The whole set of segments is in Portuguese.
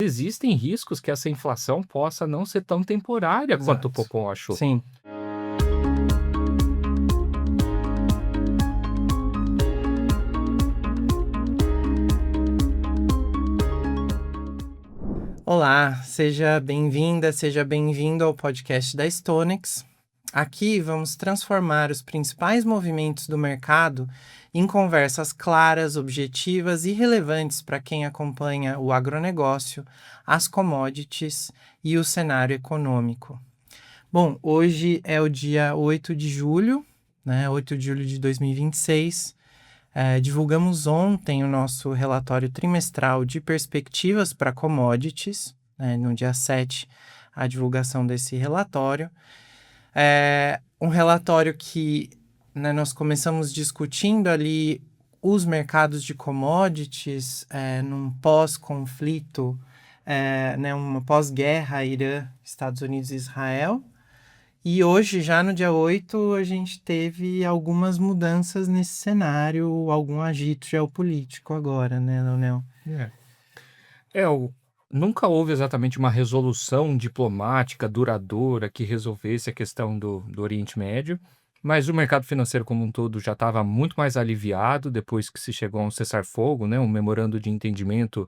existem riscos que essa inflação possa não ser tão temporária quanto o Exato. Popom achou. Sim. Olá, seja bem-vinda, seja bem-vindo ao podcast da StoneX. Aqui vamos transformar os principais movimentos do mercado em conversas claras, objetivas e relevantes para quem acompanha o agronegócio, as commodities e o cenário econômico. Bom, hoje é o dia 8 de julho, 8 de julho de 2026. Divulgamos ontem o nosso relatório trimestral de perspectivas para commodities, no dia 7, a divulgação desse relatório. Um relatório que nós começamos discutindo ali os mercados de commodities num pós-conflito, uma pós-guerra Irã, Estados Unidos e Israel. E hoje, já no dia 8, a gente teve algumas mudanças nesse cenário, algum agito geopolítico agora, né, Leonel? Nunca houve exatamente uma resolução diplomática duradoura que resolvesse a questão do Oriente Médio, mas o mercado financeiro como um todo já estava muito mais aliviado depois que se chegou a um cessar-fogo, né, um memorando de entendimento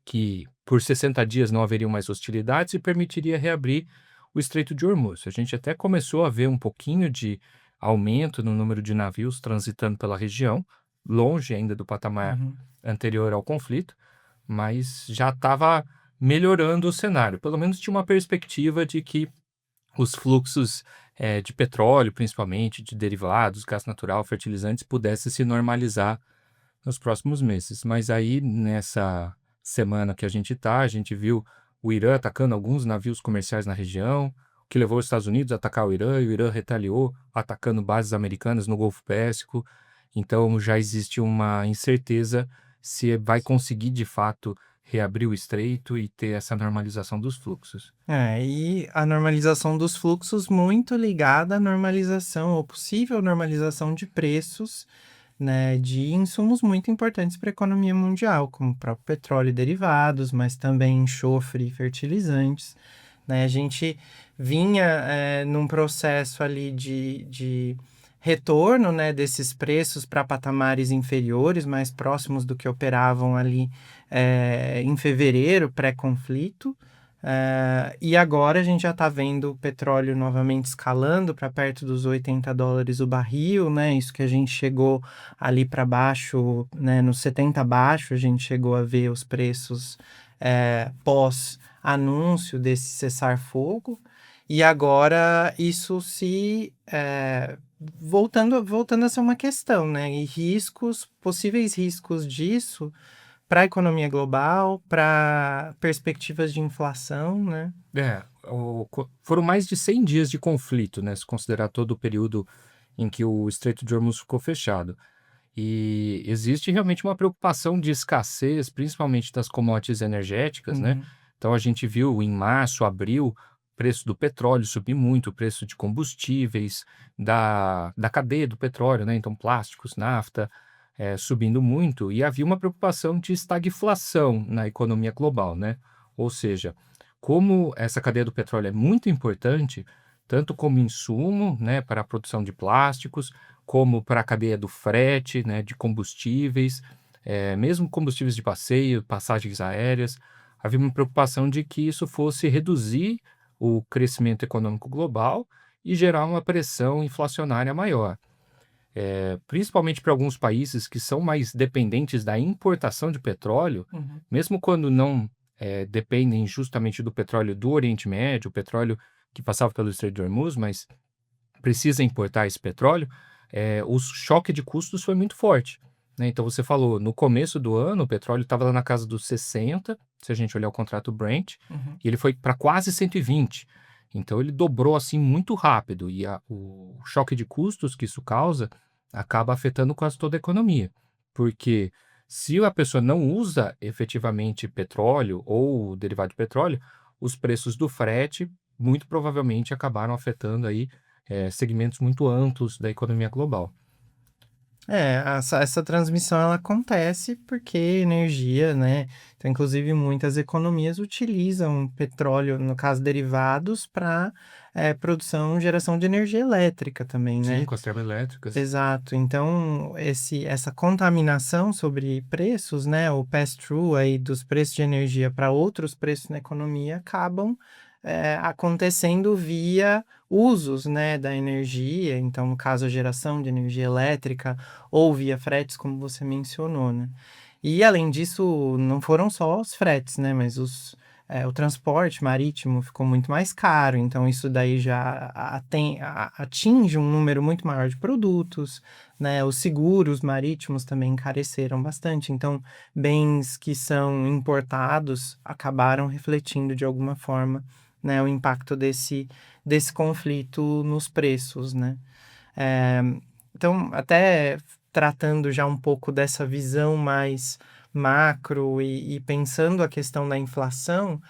que por 60 dias não haveriam mais hostilidades e permitiria reabrir o Estreito de Hormuz. A gente até começou a ver um pouquinho de aumento no número de navios transitando pela região, longe ainda do patamar anterior ao conflito, mas já estava melhorando o cenário. Pelo menos tinha uma perspectiva de que os fluxos de petróleo, principalmente, de derivados, gás natural, fertilizantes, pudessem se normalizar nos próximos meses. Mas aí, nessa semana que a gente viu o Irã atacando alguns navios comerciais na região, o que levou os Estados Unidos a atacar o Irã, e o Irã retaliou, atacando bases americanas no Golfo Pérsico. Então, já existe uma incerteza se vai conseguir, de fato, reabrir o estreito e ter essa normalização dos fluxos. E a normalização dos fluxos muito ligada à normalização, ou possível normalização de preços, né, de insumos muito importantes para a economia mundial, como o próprio petróleo e derivados, mas também enxofre e fertilizantes. Né? A gente vinha num processo ali de retorno, né, desses preços para patamares inferiores, mais próximos do que operavam ali em fevereiro, pré-conflito. E agora a gente já está vendo o petróleo novamente escalando para perto dos $80 o barril, né? Isso que a gente chegou ali para baixo, né? Nos 70 abaixo, a gente chegou a ver os preços pós-anúncio desse cessar-fogo. E agora isso se voltando a ser uma questão, né? E possíveis riscos disso para a economia global, para perspectivas de inflação, né? Foram mais de 100 dias de conflito, né? Se considerar todo o período em que o Estreito de Hormuz ficou fechado. E existe realmente uma preocupação de escassez, principalmente das commodities energéticas, né? Então a gente viu em março, abril, o preço do petróleo subir muito, o preço de combustíveis, da cadeia do petróleo, né? Então plásticos, nafta, subindo muito, e havia uma preocupação de estagflação na economia global, né? Ou seja, como essa cadeia do petróleo é muito importante, tanto como insumo, né, para a produção de plásticos, como para a cadeia do frete, né, de combustíveis, mesmo combustíveis de passeio, passagens aéreas, havia uma preocupação de que isso fosse reduzir o crescimento econômico global e gerar uma pressão inflacionária maior. Principalmente para alguns países que são mais dependentes da importação de petróleo, mesmo quando não dependem justamente do petróleo do Oriente Médio, o petróleo que passava pelo Estreito de Hormuz, mas precisa importar esse petróleo, o choque de custos foi muito forte. Né? Então você falou, no começo do ano o petróleo estava lá na casa dos 60, se a gente olhar o contrato Brent, e ele foi para quase 120. Então ele dobrou assim muito rápido, e o choque de custos que isso causa acaba afetando quase toda a economia, porque se a pessoa não usa efetivamente petróleo ou derivado de petróleo, os preços do frete muito provavelmente acabaram afetando aí segmentos muito amplos da economia global. Essa transmissão ela acontece porque energia, né? Então, inclusive, muitas economias utilizam petróleo, no caso, derivados, para produção, geração de energia elétrica também, Sim, né? com as termoelétricas. Exato. Então, essa contaminação sobre preços, né? O pass-through aí dos preços de energia para outros preços na economia acabam acontecendo via usos, né, da energia. Então, no caso, a geração de energia elétrica ou via fretes, como você mencionou, né? E, além disso, não foram só os fretes, né? Mas o transporte marítimo ficou muito mais caro, então isso daí já atinge um número muito maior de produtos, né? Os seguros marítimos também encareceram bastante, então bens que são importados acabaram refletindo de alguma forma, né, o impacto desse conflito nos preços, né? É, então, até tratando já um pouco dessa visão mais macro e pensando a questão da inflação,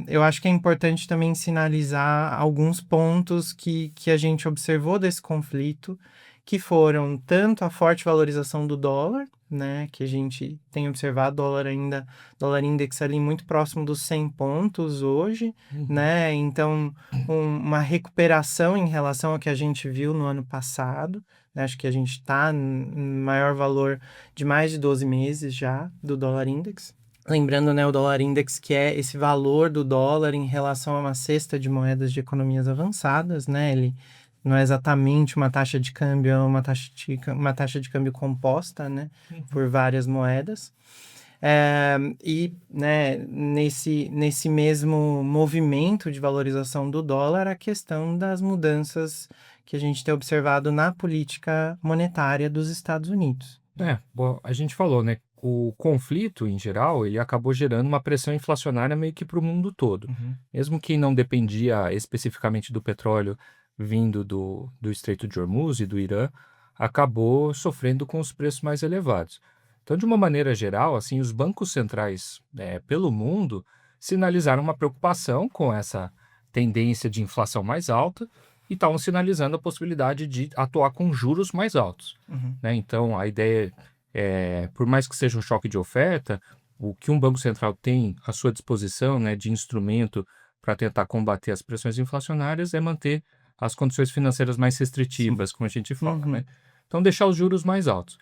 eu acho que é importante também sinalizar alguns pontos que a gente observou desse conflito, que foram tanto a forte valorização do dólar, né, que a gente tem observado, dólar index ali muito próximo dos 100 pontos hoje, Uhum. né, então uma recuperação em relação ao que a gente viu no ano passado, né, acho que a gente está no maior valor de mais de 12 meses já do dólar index. Lembrando, né, o dólar index, que é esse valor do dólar em relação a uma cesta de moedas de economias avançadas, né? Ele não é exatamente uma taxa de câmbio, é uma taxa de câmbio composta, né, Uhum. por várias moedas. E, né, nesse mesmo movimento de valorização do dólar, a questão das mudanças que a gente tem observado na política monetária dos Estados Unidos. Bom, a gente falou, né? O conflito, em geral, ele acabou gerando uma pressão inflacionária meio que para o mundo todo. Uhum. Mesmo que não dependia especificamente do petróleo vindo do Estreito de Hormuz e do Irã, acabou sofrendo com os preços mais elevados. Então, de uma maneira geral, assim, os bancos centrais pelo mundo sinalizaram uma preocupação com essa tendência de inflação mais alta e estavam sinalizando a possibilidade de atuar com juros mais altos, Uhum. né? Então, a ideia por mais que seja um choque de oferta, o que um banco central tem à sua disposição, né, de instrumento para tentar combater as pressões inflacionárias é manter as condições financeiras mais Sim. restritivas, como a gente fala, né? Uhum. Então, deixar os juros mais altos.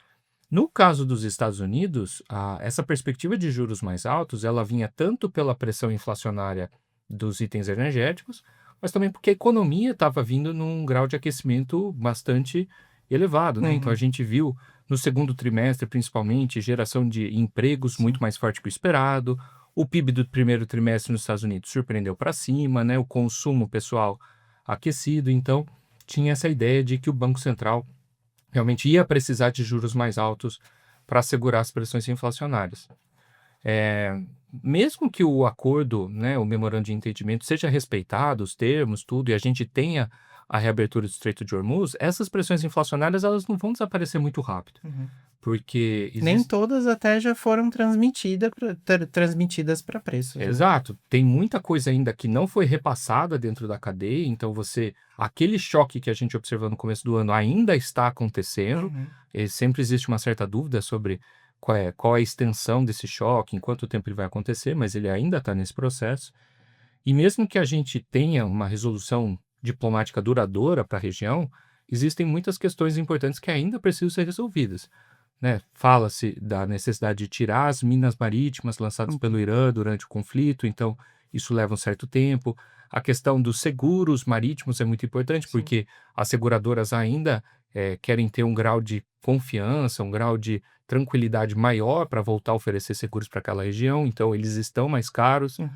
No caso dos Estados Unidos, essa perspectiva de juros mais altos, ela vinha tanto pela pressão inflacionária dos itens energéticos, mas também porque a economia estava vindo num grau de aquecimento bastante elevado, né? Então a Uhum. gente viu no segundo trimestre, principalmente, geração de empregos muito Sim. mais forte que o esperado. O PIB do primeiro trimestre nos Estados Unidos surpreendeu para cima, né? O consumo pessoal aquecido. Então, tinha essa ideia de que o Banco Central realmente ia precisar de juros mais altos para segurar as pressões inflacionárias. É, mesmo que o acordo, né, o memorando de entendimento seja respeitado, os termos, tudo, e a gente tenha a reabertura do Estreito de Hormuz, essas pressões inflacionárias elas não vão desaparecer muito rápido, Uhum. porque Nem existe. todas até já foram transmitidas para preços, né? Exato, tem muita coisa ainda que não foi repassada dentro da cadeia, então aquele choque que a gente observou no começo do ano ainda está acontecendo, Uhum. e sempre existe uma certa dúvida sobre qual é a extensão desse choque, em quanto tempo ele vai acontecer, mas ele ainda está nesse processo. E mesmo que a gente tenha uma resolução diplomática duradoura para a região, existem muitas questões importantes que ainda precisam ser resolvidas, né? Fala-se da necessidade de tirar as minas marítimas lançadas pelo Uhum. Irã durante o conflito, então isso leva um certo tempo. A questão dos seguros marítimos é muito importante, Sim. porque as seguradoras ainda querem ter um grau de confiança, um grau de tranquilidade maior para voltar a oferecer seguros para aquela região, então eles estão mais caros. Uhum.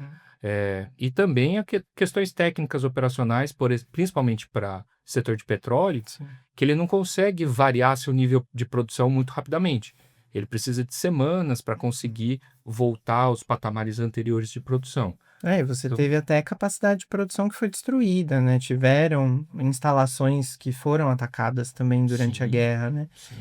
E também questões técnicas operacionais, principalmente para setor de petróleo, Sim. que ele não consegue variar seu nível de produção muito rapidamente. Ele precisa de semanas para conseguir voltar aos patamares anteriores de produção. E você Então, teve até capacidade de produção que foi destruída, né? Tiveram instalações que foram atacadas também durante a sim, guerra, né? sim,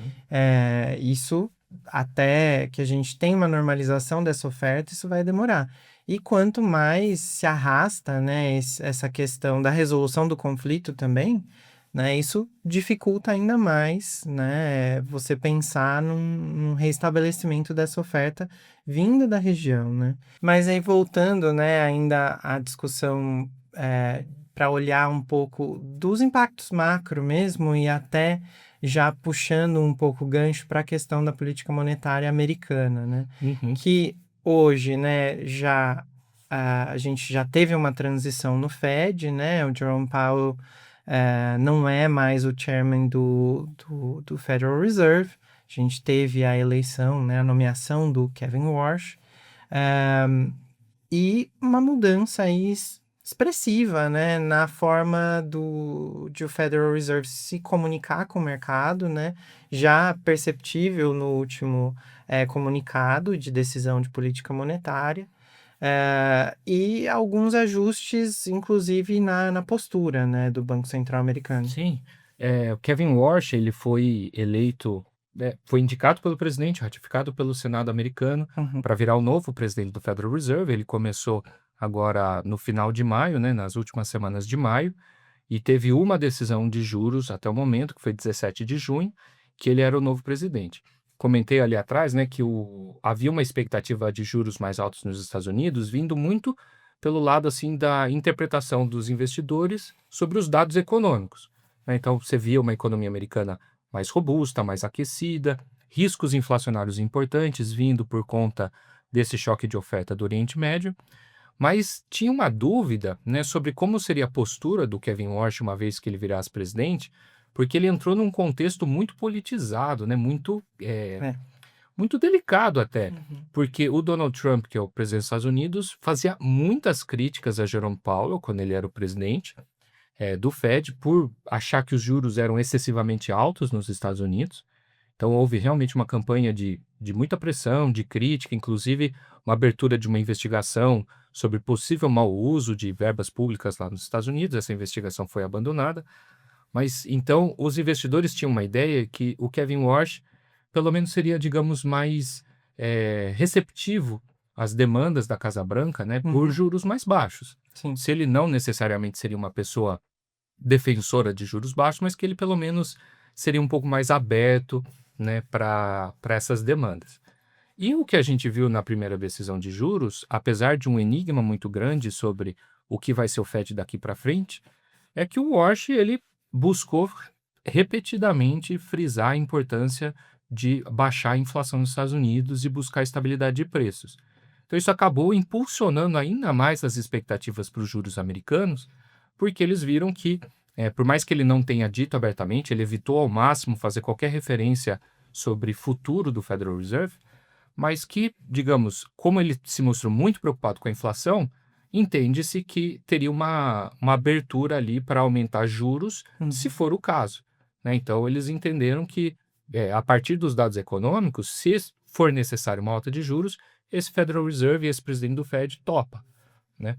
Isso, até que a gente tenha uma normalização dessa oferta, isso vai demorar. E quanto mais se arrasta, né, essa questão da resolução do conflito também, né? Isso dificulta ainda mais, né, você pensar num restabelecimento dessa oferta vinda da região, né? Mas aí voltando, né, ainda à discussão para olhar um pouco dos impactos macro mesmo e até já puxando um pouco o gancho para a questão da política monetária americana, né? Uhum. Que hoje, né, a gente já teve uma transição no Fed, né? O Jerome Powell não é mais o chairman do Federal Reserve. A gente teve a eleição, né, a nomeação do Kevin Warsh, e uma mudança aí expressiva, né, na forma de o Federal Reserve se comunicar com o mercado, né, já perceptível no último comunicado de decisão de política monetária, e alguns ajustes, inclusive, na postura, né, do Banco Central americano. Sim, o Kevin Warsh, ele foi eleito, foi indicado pelo presidente, ratificado pelo Senado americano, Uhum. para virar o novo presidente do Federal Reserve. Ele começou agora no final de maio, né, nas últimas semanas de maio, e teve uma decisão de juros até o momento, que foi 17 de junho, que ele era o novo presidente. Comentei ali atrás, né, que havia uma expectativa de juros mais altos nos Estados Unidos, vindo muito pelo lado assim da interpretação dos investidores sobre os dados econômicos, né? Então você via uma economia americana mais robusta, mais aquecida, riscos inflacionários importantes vindo por conta desse choque de oferta do Oriente Médio, mas tinha uma dúvida, né, sobre como seria a postura do Kevin Warsh uma vez que ele virasse presidente, porque ele entrou num contexto muito politizado, né, É. muito delicado até, Uhum. porque o Donald Trump, que é o presidente dos Estados Unidos, fazia muitas críticas a Jerome Powell quando ele era o presidente do Fed, por achar que os juros eram excessivamente altos nos Estados Unidos. Então houve realmente uma campanha de muita pressão, de crítica, inclusive uma abertura de uma investigação sobre possível mau uso de verbas públicas lá nos Estados Unidos. Essa investigação foi abandonada. Mas então os investidores tinham uma ideia que o Kevin Warsh pelo menos seria, digamos, mais receptivo às demandas da Casa Branca, né, por Uhum. juros mais baixos. Sim. Se ele não necessariamente seria uma pessoa defensora de juros baixos, mas que ele pelo menos seria um pouco mais aberto, né, para essas demandas. E o que a gente viu na primeira decisão de juros, apesar de um enigma muito grande sobre o que vai ser o Fed daqui para frente, é que o Warsh ele buscou repetidamente frisar a importância de baixar a inflação nos Estados Unidos e buscar estabilidade de preços. Então isso acabou impulsionando ainda mais as expectativas para os juros americanos, porque eles viram que, por mais que ele não tenha dito abertamente, ele evitou ao máximo fazer qualquer referência sobre futuro do Federal Reserve, mas que, digamos, como ele se mostrou muito preocupado com a inflação, entende-se que teria uma abertura ali para aumentar juros, se Uhum. for o caso, né? Então, eles entenderam que, a partir dos dados econômicos, se for necessário uma alta de juros, esse Federal Reserve e esse presidente do Fed topa, né?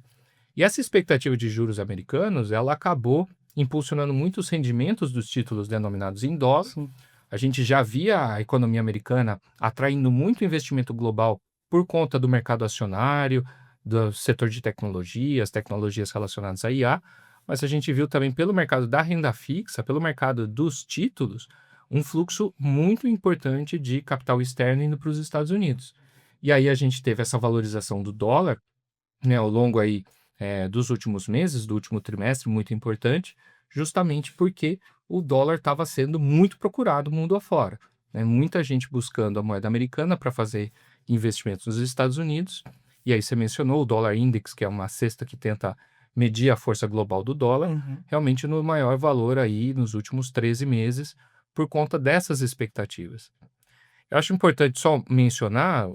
E essa expectativa de juros americanos, ela acabou impulsionando muitos rendimentos dos títulos denominados em dólar. Sim. A gente já via a economia americana atraindo muito investimento global por conta do mercado acionário, do setor de tecnologias, tecnologias relacionadas à IA, mas a gente viu também pelo mercado da renda fixa, pelo mercado dos títulos, um fluxo muito importante de capital externo indo para os Estados Unidos. E aí a gente teve essa valorização do dólar, né, ao longo aí dos últimos meses, do último trimestre, muito importante, justamente porque o dólar estava sendo muito procurado mundo afora, né? Muita gente buscando a moeda americana para fazer investimentos nos Estados Unidos. E aí você mencionou o Dollar Index, que é uma cesta que tenta medir a força global do dólar, Uhum. realmente no maior valor aí nos últimos 13 meses, por conta dessas expectativas. Eu acho importante só mencionar,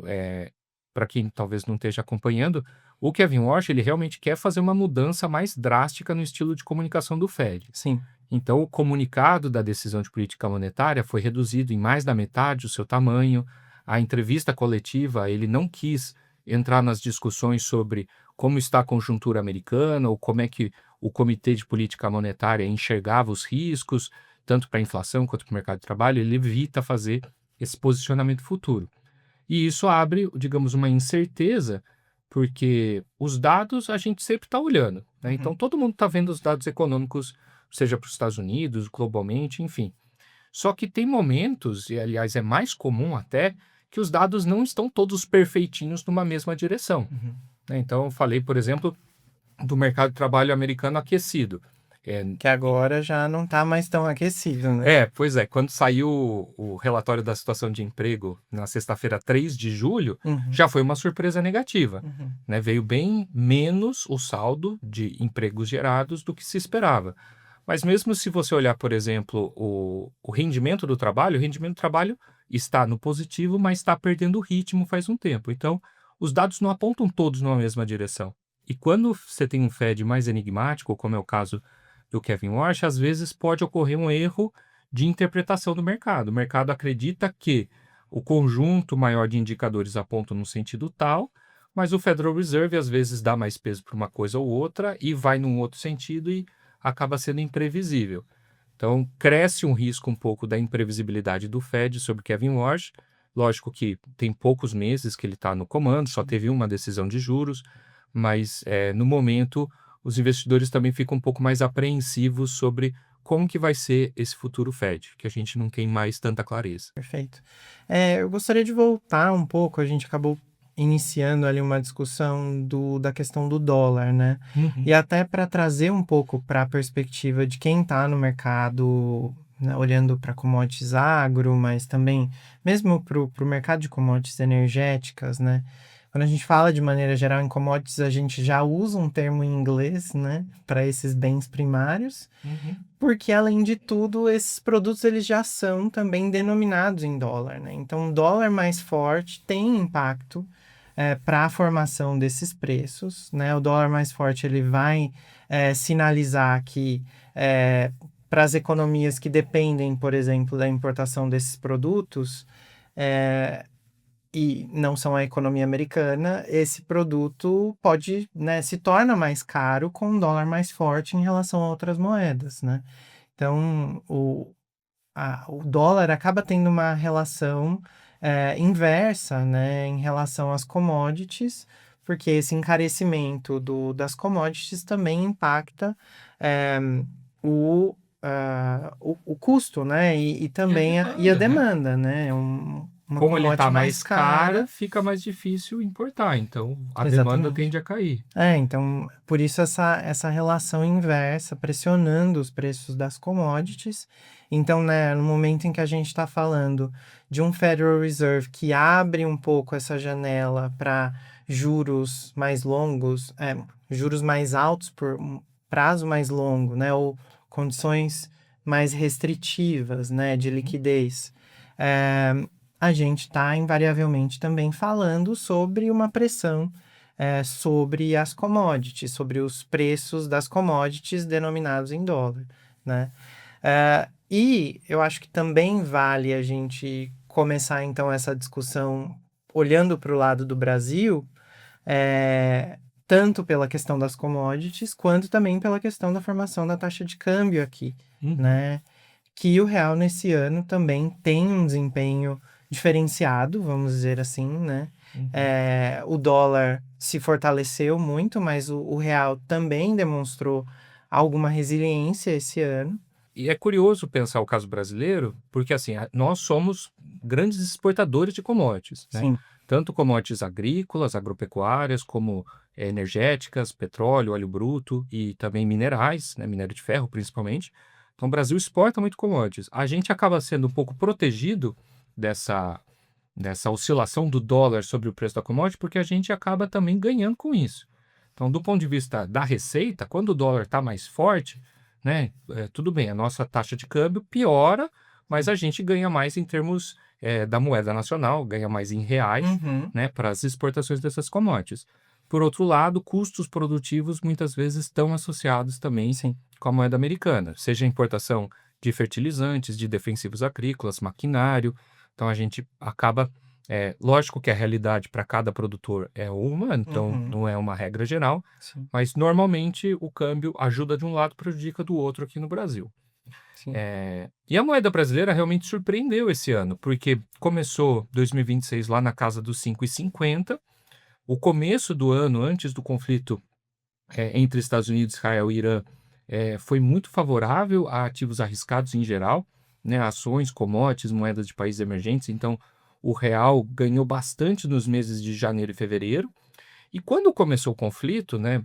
para quem talvez não esteja acompanhando, o Kevin Warsh ele realmente quer fazer uma mudança mais drástica no estilo de comunicação do Fed. Sim. Então, o comunicado da decisão de política monetária foi reduzido em mais da metade o seu tamanho. A entrevista coletiva, ele não quis entrar nas discussões sobre como está a conjuntura americana ou como é que o Comitê de Política Monetária enxergava os riscos, tanto para a inflação quanto para o mercado de trabalho. Ele evita fazer esse posicionamento futuro. E isso abre, digamos, uma incerteza, porque os dados a gente sempre está olhando, né? Então, Uhum. todo mundo está vendo os dados econômicos seja para os Estados Unidos, globalmente, enfim. Só que tem momentos, e aliás é mais comum até, que os dados não estão todos perfeitinhos numa mesma direção, Uhum. né? Então, eu falei, por exemplo, do mercado de trabalho americano aquecido. Que agora já não está mais tão aquecido, né? Pois é, quando saiu o relatório da situação de emprego na sexta-feira, 3 de julho, Uhum. já foi uma surpresa negativa, Uhum. né? Veio bem menos o saldo de empregos gerados do que se esperava. Mas mesmo se você olhar, por exemplo, o rendimento do trabalho, o rendimento do trabalho está no positivo, mas está perdendo ritmo faz um tempo. Então, os dados não apontam todos numa mesma direção. E quando você tem um Fed mais enigmático, como é o caso do Kevin Warsh, às vezes pode ocorrer um erro de interpretação do mercado. O mercado acredita que o conjunto maior de indicadores aponta num sentido tal, mas o Federal Reserve às vezes dá mais peso para uma coisa ou outra e vai num outro sentido e acaba sendo imprevisível. Então, cresce um risco um pouco da imprevisibilidade do Fed sobre Kevin Warsh. Lógico que tem poucos meses que ele está no comando, só teve uma decisão de juros, mas no momento os investidores também ficam um pouco mais apreensivos sobre como que vai ser esse futuro Fed, que a gente não tem mais tanta clareza. Perfeito. Eu gostaria de voltar um pouco, a gente acabou iniciando ali uma discussão da questão do dólar, né? E até para trazer um pouco para a perspectiva de quem está no mercado, né, olhando para commodities agro, mas também mesmo para o mercado de commodities energéticas, né? Quando a gente fala de maneira geral em commodities, a gente já usa um termo em inglês, né, para esses bens primários, porque além de tudo, esses produtos eles já são também denominados em dólar, né? Então, o dólar mais forte tem impacto para a formação desses preços, né? O dólar mais forte ele vai sinalizar que para as economias que dependem, por exemplo, da importação desses produtos, e não são a economia americana, esse produto pode, né, se torna mais caro com um dólar mais forte em relação a outras moedas, né? Então, o dólar acaba tendo uma relação inversa, né, em relação às commodities, porque esse encarecimento das commodities também impacta o custo, né, e também a demanda, né? Uma Como ele está commodity mais cara, fica mais difícil importar, então a demanda Exatamente. tende a cair. Então, por isso essa relação inversa, pressionando os preços das commodities. Então, né, no momento em que a gente está falando de um Federal Reserve que abre um pouco essa janela para juros mais longos, juros mais altos por um prazo mais longo, né, ou condições mais restritivas, né, de liquidez, a gente está invariavelmente também falando sobre uma pressão sobre as commodities, sobre os preços das commodities denominados em dólar, né? E eu acho que também vale a gente começar, então, essa discussão olhando para o lado do Brasil, tanto pela questão das commodities, quanto também pela questão da formação da taxa de câmbio aqui, né? Que o real nesse ano também tem um desempenho diferenciado, vamos dizer assim, né? O dólar se fortaleceu muito, mas o real também demonstrou alguma resiliência esse ano. E é curioso pensar o caso brasileiro, porque assim, nós somos grandes exportadores de commodities, né? Sim. Tanto commodities agrícolas, agropecuárias, como energéticas, petróleo, óleo bruto e também minerais, né? Minério de ferro principalmente. Então o Brasil exporta muito commodities. A gente acaba sendo um pouco protegido dessa oscilação do dólar sobre o preço da commodity, porque a gente acaba também ganhando com isso. Então, do ponto de vista da receita, quando o dólar está mais forte, né, tudo bem, a nossa taxa de câmbio piora, mas a gente ganha mais em termos da moeda nacional, ganha mais em reais, né, para as exportações dessas commodities. Por outro lado, custos produtivos muitas vezes estão associados também com a moeda americana, seja a importação de fertilizantes, de defensivos agrícolas, maquinário. Então, a gente acaba... lógico que a realidade para cada produtor é uma, então não é uma regra geral, mas normalmente o câmbio ajuda de um lado, prejudica do outro aqui no Brasil. E a moeda brasileira realmente surpreendeu esse ano, porque começou 2026 lá na casa dos 5,50. O começo do ano, antes do conflito entre Estados Unidos, Israel e Irã, foi muito favorável a ativos arriscados em geral, né, ações, commodities, moedas de países emergentes. Então, o real ganhou bastante nos meses de janeiro e fevereiro. E quando começou o conflito, né,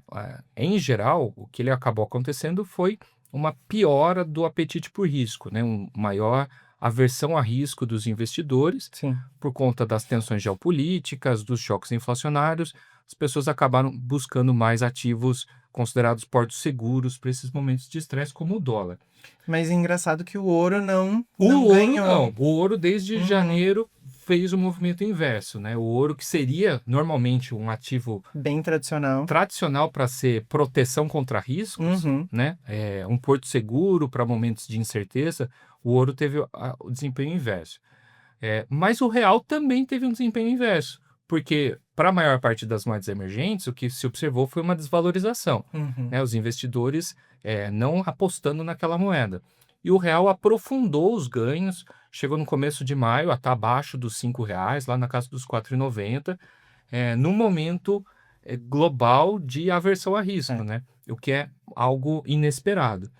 em geral, o que ele acabou acontecendo foi uma piora do apetite por risco, né, maior aversão a risco dos investidores Sim. por conta das tensões geopolíticas, dos choques inflacionários. As pessoas acabaram buscando mais ativos considerados portos seguros para esses momentos de estresse, como o dólar. Mas é engraçado que o ouro não O ouro ganhou. não. O ouro, desde janeiro, fez o movimento inverso, né? O ouro, que seria normalmente um ativo Bem tradicional. tradicional para ser proteção contra riscos, né? Um porto seguro para momentos de incerteza, o ouro teve o desempenho inverso. Mas o real também teve um desempenho inverso, porque para a maior parte das moedas emergentes, o que se observou foi uma desvalorização, né? Os investidores não apostando naquela moeda. E o real aprofundou os ganhos, chegou no começo de maio a estar abaixo dos R$ 5, lá na casa dos 4,90, no momento global de aversão a risco, né? O que é algo inesperado.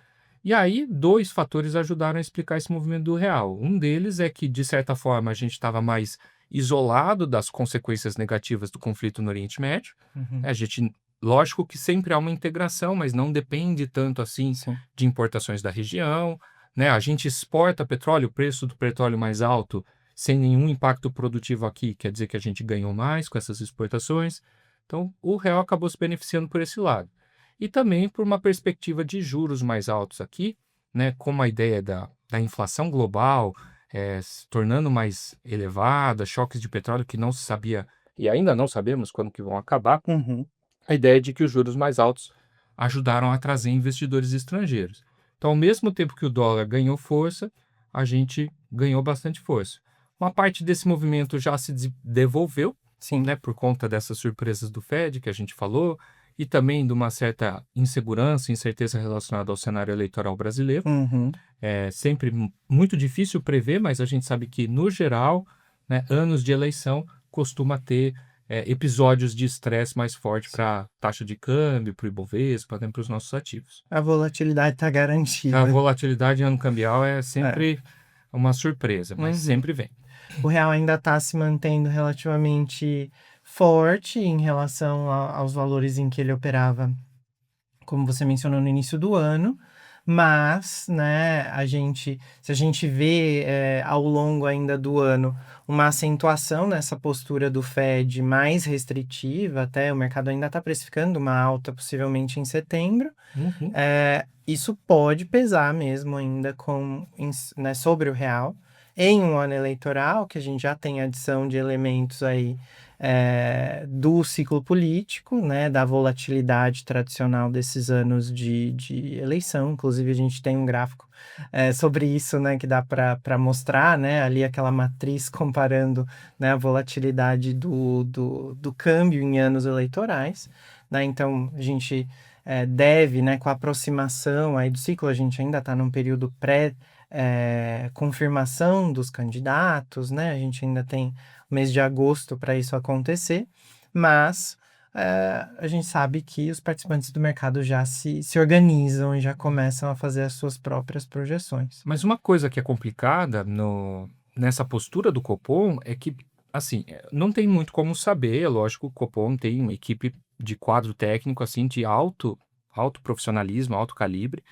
E aí, dois fatores ajudaram a explicar esse movimento do real. Um deles é que, de certa forma, a gente estava mais isolado das consequências negativas do conflito no Oriente Médio. A gente, lógico que sempre há uma integração, mas não depende tanto assim Sim. de importações da região, né? A gente exporta petróleo, o preço do petróleo mais alto, sem nenhum impacto produtivo aqui, quer dizer que a gente ganhou mais com essas exportações. Então, o real acabou se beneficiando por esse lado. E também por uma perspectiva de juros mais altos aqui, né, como a ideia da inflação global se tornando mais elevada, choques de petróleo que não se sabia e ainda não sabemos quando que vão acabar, a ideia de que os juros mais altos ajudaram a trazer investidores estrangeiros. Então, ao mesmo tempo que o dólar ganhou força, a gente ganhou bastante força. Uma parte desse movimento já se devolveu, Sim. né, por conta dessas surpresas do Fed que a gente falou, e também de uma certa insegurança, incerteza relacionada ao cenário eleitoral brasileiro. É sempre muito difícil prever, mas a gente sabe que, no geral, né, anos de eleição costuma ter episódios de estresse mais forte para a taxa de câmbio, para o Ibovespa, para os nossos ativos. A volatilidade está garantida. A volatilidade em ano cambial é sempre uma surpresa, mas sempre vem. O real ainda está se mantendo relativamente forte em relação aos valores em que ele operava, como você mencionou no início do ano, mas, né, se a gente vê ao longo ainda do ano uma acentuação nessa postura do Fed mais restritiva, até o mercado ainda está precificando uma alta possivelmente em setembro, isso pode pesar mesmo ainda né, sobre o real. Em um ano eleitoral, que a gente já tem adição de elementos aí do ciclo político, né, da volatilidade tradicional desses anos de eleição. Inclusive, a gente tem um gráfico sobre isso, né, que dá para mostrar, né, ali aquela matriz comparando, né, a volatilidade do câmbio em anos eleitorais, né? Então, a gente deve, né, com a aproximação aí do ciclo, a gente ainda está num período confirmação dos candidatos, né? A gente ainda tem o mês de agosto para isso acontecer, mas a gente sabe que os participantes do mercado já se organizam e já começam a fazer as suas próprias projeções. Mas uma coisa que é complicada nessa postura do Copom é que, assim, não tem muito como saber. É lógico, o Copom tem uma equipe de quadro técnico assim de alto profissionalismo, alto calibre,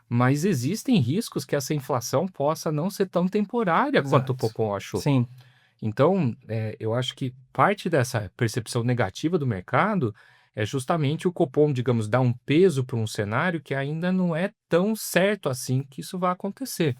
mas existem riscos que essa inflação possa não ser tão temporária quanto o Copom achou. Sim. Então, eu acho que parte dessa percepção negativa do mercado é justamente o Copom, digamos, dar um peso para um cenário que ainda não é tão certo assim que isso vai acontecer.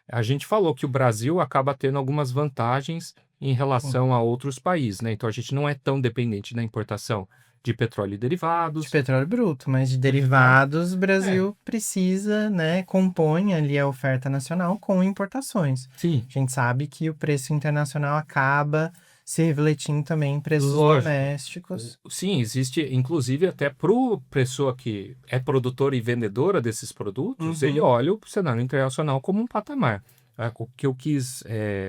A gente falou que o Brasil acaba tendo algumas vantagens em relação a outros países, né? Então, a gente não é tão dependente da importação de petróleo e derivados. De petróleo bruto, mas de derivados, o Brasil precisa, né, compõe ali a oferta nacional com importações. Sim. A gente sabe que o preço internacional acaba se refletindo também em preços domésticos. Sim, existe, inclusive, até para a pessoa que é produtora e vendedora desses produtos, ele olha o cenário internacional como um patamar. O que eu quis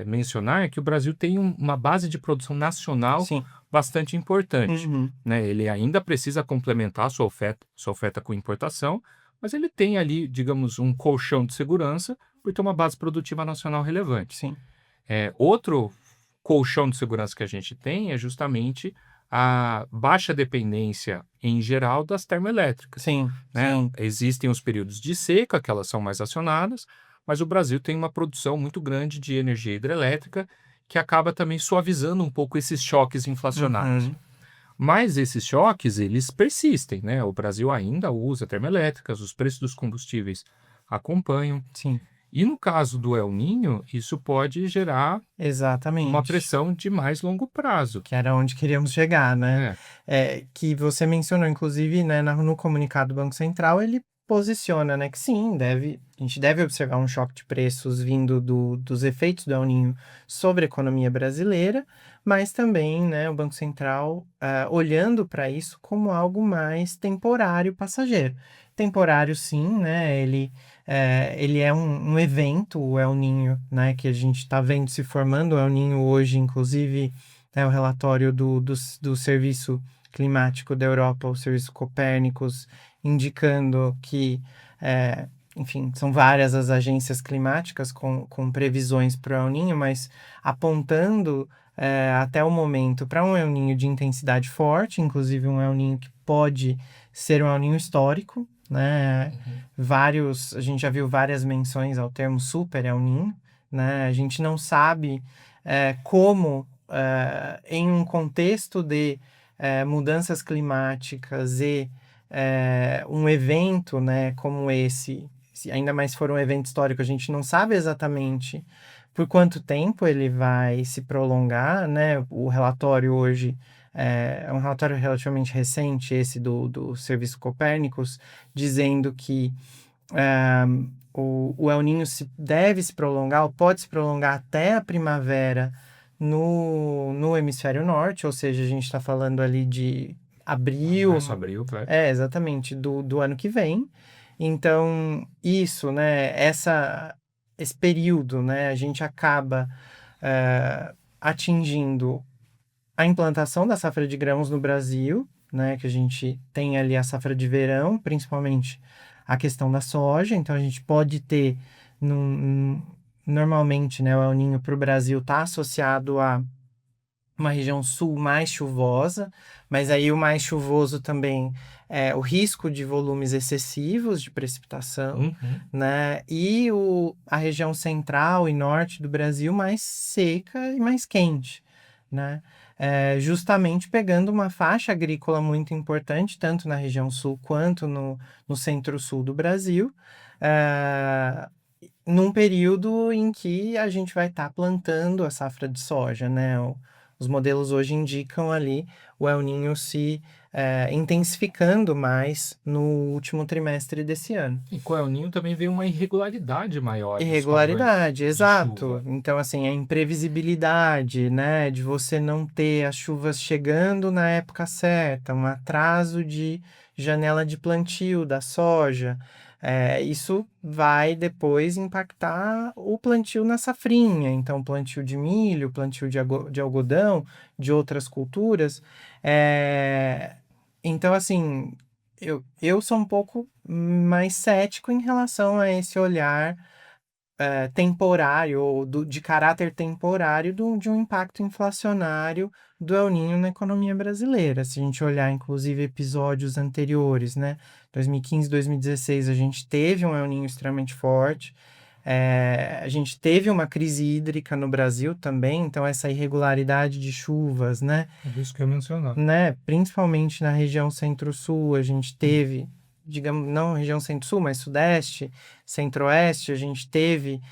mencionar é que o Brasil tem uma base de produção nacional bastante importante. Né? Ele ainda precisa complementar a sua oferta com importação, mas ele tem ali, digamos, um colchão de segurança por ter uma base produtiva nacional relevante. Sim. Outro colchão de segurança que a gente tem é justamente a baixa dependência, em geral, das termoelétricas, Sim, né? sim. Existem os períodos de seca, que elas são mais acionadas, mas o Brasil tem uma produção muito grande de energia hidrelétrica que acaba também suavizando um pouco esses choques inflacionários. Uhum. Mas esses choques, eles persistem, né? O Brasil ainda usa termoelétricas, os preços dos combustíveis acompanham. Sim, E no caso do El Niño, isso pode gerar uma exatamente. pressão de mais longo prazo. Que era onde queríamos chegar, né? É, Que você mencionou, inclusive, né, no comunicado do Banco Central, ele posiciona, né, que sim, a gente deve observar um choque de preços vindo dos efeitos do El Niño sobre a economia brasileira, mas também, né, o Banco Central olhando para isso como algo mais temporário, passageiro. Temporário, sim, né? Ele é um evento, o El Niño, né, que a gente está vendo se formando. O El Niño hoje, inclusive, o relatório do Serviço Climático da Europa, o Serviço Copérnicos, indicando que, enfim, são várias as agências climáticas com previsões para o El Niño, mas apontando até o momento para um El Niño de intensidade forte, inclusive um El Niño que pode ser um El Niño histórico, né? A gente já viu várias menções ao termo Super El Niño, né? A gente não sabe como em um contexto de mudanças climáticas e um evento, né, como esse, ainda mais for um evento histórico, a gente não sabe exatamente por quanto tempo ele vai se prolongar, né? O relatório hoje é um relatório relativamente recente, esse do Serviço Copérnicos, dizendo que o El Niño deve se prolongar, ou pode se prolongar até a primavera no hemisfério norte, ou seja, a gente está falando ali de abril, março, abril, vai. exatamente, do ano que vem. Então, isso, né, esse período, né, a gente acaba atingindo a implantação da safra de grãos no Brasil, né, que a gente tem ali a safra de verão, principalmente a questão da soja, então a gente pode ter, normalmente, né, o El Niño para o Brasil está associado a uma região sul mais chuvosa, mas aí o mais chuvoso também é o risco de volumes excessivos de precipitação, né? E a região central e norte do Brasil mais seca e mais quente, né? Justamente pegando uma faixa agrícola muito importante, tanto na região sul quanto no centro-sul do Brasil, num período em que a gente vai estar plantando a safra de soja, né? Os modelos hoje indicam ali o El Niño se intensificando mais no último trimestre desse ano. E com o El Niño também veio uma irregularidade maior nos padrões Irregularidade, de exato. chuva. Então, assim, a imprevisibilidade, né, de você não ter as chuvas chegando na época certa, um atraso de janela de plantio da soja, isso vai depois impactar o plantio na safrinha. Então, plantio de milho, plantio de algodão, de outras culturas. Então, assim, eu sou um pouco mais cético em relação a esse olhar temporário, ou de caráter temporário de um impacto inflacionário do El Niño na economia brasileira. Se a gente olhar, inclusive, episódios anteriores, né? 2015, 2016, a gente teve um El Niño extremamente forte. A gente teve uma crise hídrica no Brasil também, então essa irregularidade de chuvas, né? É isso que eu ia mencionar. Né? Principalmente na região centro-sul, a gente teve, digamos, não região centro-sul, mas sudeste, centro-oeste, a gente teve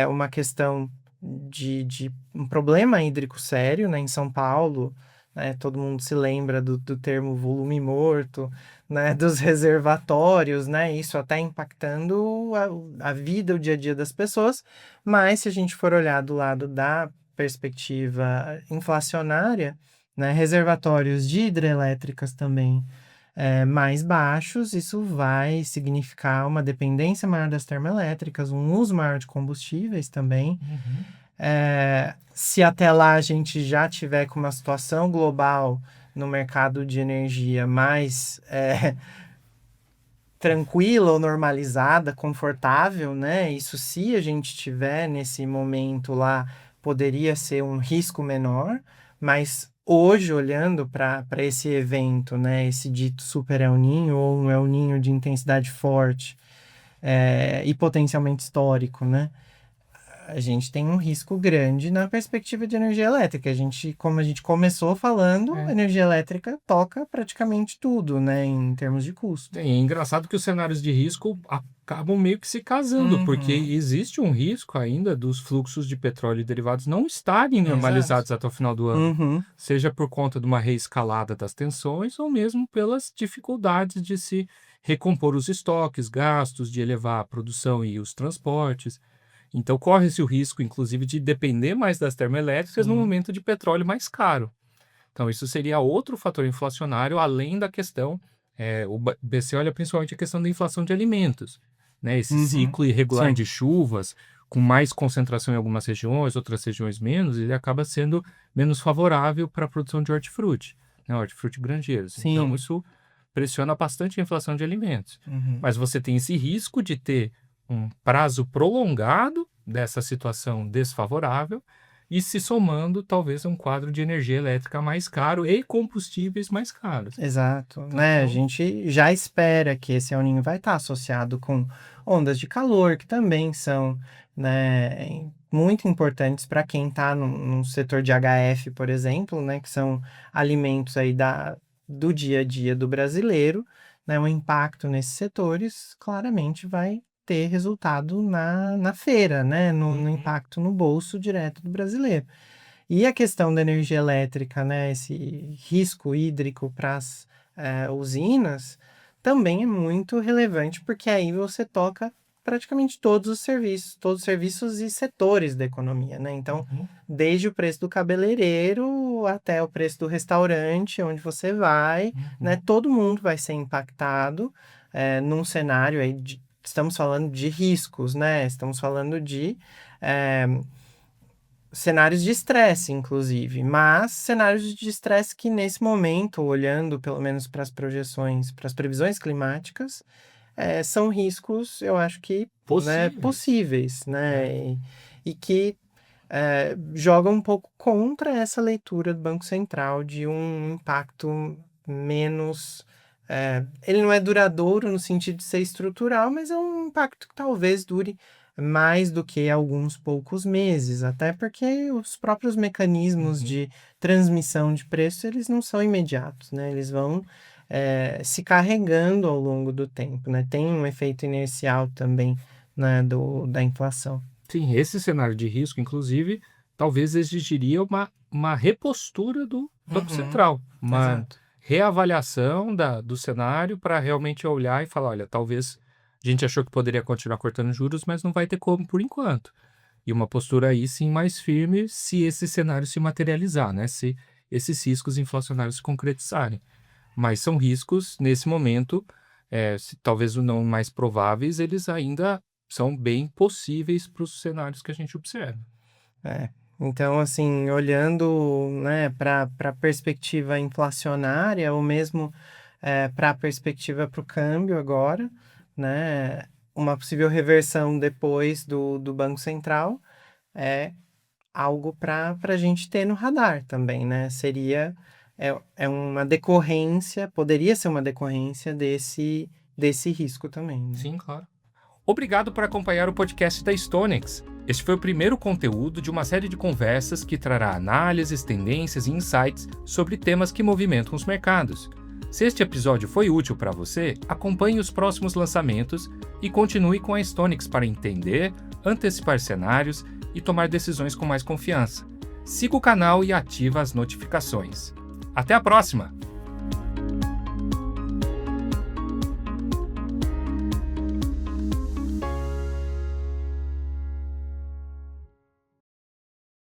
uma questão de um problema hídrico sério, né? Em São Paulo, né? Todo mundo se lembra do termo volume morto, né? Dos reservatórios, né? Isso até impactando a vida, o dia a dia das pessoas, mas se a gente for olhar do lado da perspectiva inflacionária, né, reservatórios de hidrelétricas também mais baixos, isso vai significar uma dependência maior das termoelétricas, um uso maior de combustíveis também. Se até lá a gente já tiver com uma situação global no mercado de energia mais tranquila ou normalizada, confortável, né? Isso, se a gente tiver nesse momento lá, poderia ser um risco menor, mas hoje, olhando para esse evento, né? Esse dito super El Niño ou um El Niño de intensidade forte e potencialmente histórico, né? A gente tem um risco grande na perspectiva de energia elétrica. Como a gente começou falando, a energia elétrica toca praticamente tudo, né, em termos de custo. É engraçado que os cenários de risco acabam meio que se casando, porque existe um risco ainda dos fluxos de petróleo e derivados não estarem normalizados até o final do ano, seja por conta de uma reescalada das tensões ou mesmo pelas dificuldades de se recompor os estoques, gastos, de elevar a produção e os transportes. Então, corre-se o risco, inclusive, de depender mais das termoelétricas no momento de petróleo mais caro. Então, isso seria outro fator inflacionário, além da questão, o BC olha principalmente a questão da inflação de alimentos, né? Esse ciclo irregular de chuvas, com mais concentração em algumas regiões, outras regiões menos, ele acaba sendo menos favorável para a produção de hortifruti, né? Hortifruti grangeiros. Então, isso pressiona bastante a inflação de alimentos. Mas você tem esse risco de ter um prazo prolongado dessa situação desfavorável e se somando talvez a um quadro de energia elétrica mais caro e combustíveis mais caros. Exato, né? A gente já espera que esse El Niño vai estar associado com ondas de calor, que também são, né, muito importantes para quem está no setor de HF, por exemplo, né, que são alimentos aí do dia a dia do brasileiro, né? O impacto nesses setores claramente vai ter resultado na feira, né? No impacto no bolso direto do brasileiro. E a questão da energia elétrica, né? Esse risco hídrico para as usinas também é muito relevante, porque aí você toca praticamente todos os serviços e setores da economia, né? Então, desde o preço do cabeleireiro até o preço do restaurante, onde você vai, né? Todo mundo vai ser impactado num cenário aí estamos falando de riscos, né? Estamos falando de cenários de estresse, inclusive, mas cenários de estresse que, nesse momento, olhando pelo menos para as projeções, para as previsões climáticas, são riscos, eu acho que possíveis, né? E que jogam um pouco contra essa leitura do Banco Central de um impacto menos. Ele não é duradouro no sentido de ser estrutural, mas é um impacto que talvez dure mais do que alguns poucos meses, até porque os próprios mecanismos de transmissão de preço, eles não são imediatos, né? Eles vão se carregando ao longo do tempo, né? Tem um efeito inercial também, né, da inflação. Sim, esse cenário de risco, inclusive, talvez exigiria uma repostura do Banco Central, uma reavaliação do cenário para realmente olhar e falar, olha, talvez a gente achou que poderia continuar cortando juros, mas não vai ter como por enquanto. E uma postura aí sim mais firme se esse cenário se materializar, né? Se esses riscos inflacionários se concretizarem. Mas são riscos, nesse momento, talvez não mais prováveis, eles ainda são bem possíveis para os cenários que a gente observa. Então, assim, olhando, né, para a perspectiva inflacionária, ou mesmo para a perspectiva para o câmbio agora, né, uma possível reversão depois do Banco Central é algo para a gente ter no radar também, né? Uma decorrência, poderia ser uma decorrência desse risco também, né? Sim, claro. Obrigado por acompanhar o podcast da StoneX. Este foi o primeiro conteúdo de uma série de conversas que trará análises, tendências e insights sobre temas que movimentam os mercados. Se este episódio foi útil para você, acompanhe os próximos lançamentos e continue com a StoneX para entender, antecipar cenários e tomar decisões com mais confiança. Siga o canal e ative as notificações. Até a próxima!